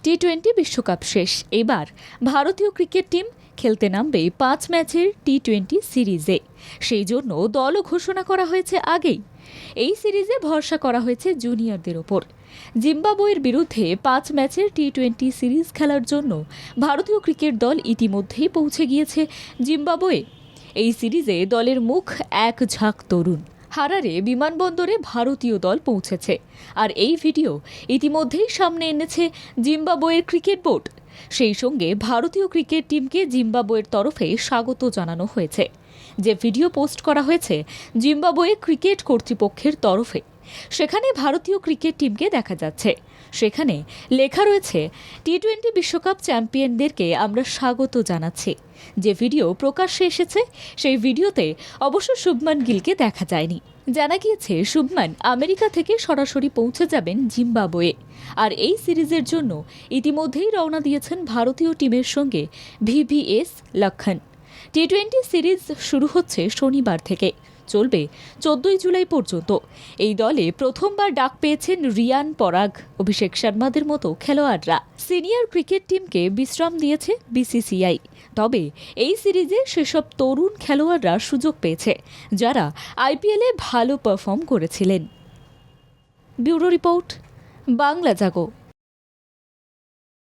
টি-20 বিশ্বকাপ শেষ। এবার ভারতীয় ক্রিকেট টিম খেলতে নামবে ৫ ম্যাচের টি-20 সিরিজে। সেই জন্য দলও ঘোষণা করা হয়েছে আগেই। এই সিরিজে ভরসা করা হয়েছে জুনিয়রদের ওপর। জিম্বাবুয়ের বিরুদ্ধে ৫ ম্যাচের টি-20 সিরিজ খেলার জন্য ভারতীয় ক্রিকেট দল ইতিমধ্যেই পৌঁছে গিয়েছে জিম্বাবুয়ে। এই সিরিজে দলের মুখ এক ঝাঁক তরুণ। হারারে বিমানবন্দরে ভারতীয় দল পৌঁছেছে, আর এই ভিডিও ইতিমধ্যেই সামনে এনেছে জিম্বাবুয়ের ক্রিকেট বোর্ড। সেই সঙ্গে ভারতীয় ক্রিকেট টিমকে জিম্বাবুয়ের তরফে স্বাগত জানানো হয়েছে। যে ভিডিও পোস্ট করা হয়েছে জিম্বাবুয়ে ক্রিকেট কর্তৃপক্ষের তরফে, সেখানে ভারতীয় ক্রিকেট টিমকে দেখা যাচ্ছে। সেখানে লেখা রয়েছে, টি-20 বিশ্বকাপ চ্যাম্পিয়নদেরকে আমরা স্বাগত জানাচ্ছি। যে ভিডিও প্রকাশ্যে এসেছে সেই ভিডিওতে অবশ্য শুভমান গিলকে দেখা যায়নি। জানা গিয়েছে শুভমান আমেরিকা থেকে সরাসরি পৌঁছে যাবেন জিম্বাবুয়ে। আর এই সিরিজের জন্য ইতিমধ্যেই রওনা দিয়েছেন ভারতীয় টিমের সঙ্গে ভিভিএস লক্ষণ। টি-20 সিরিজ শুরু হচ্ছে শনিবার থেকে, চলবে 14 জুলাই পর্যন্ত। এই দলে প্রথমবার ডাক পেয়েছেন রিয়ান পরাগ, অভিষেক শর্মাদের মতো খেলোয়াড়রা। সিনিয়র ক্রিকেট টিমকে বিশ্রাম দিয়েছে বিসিসিআই। তবে এই সিরিজে সেসব তরুণ খেলোয়াড়রা সুযোগ পেয়েছে যারা আইপিএলে ভালো পারফর্ম করেছিলেন। ব্যুরো রিপোর্ট, বাংলা জাগো।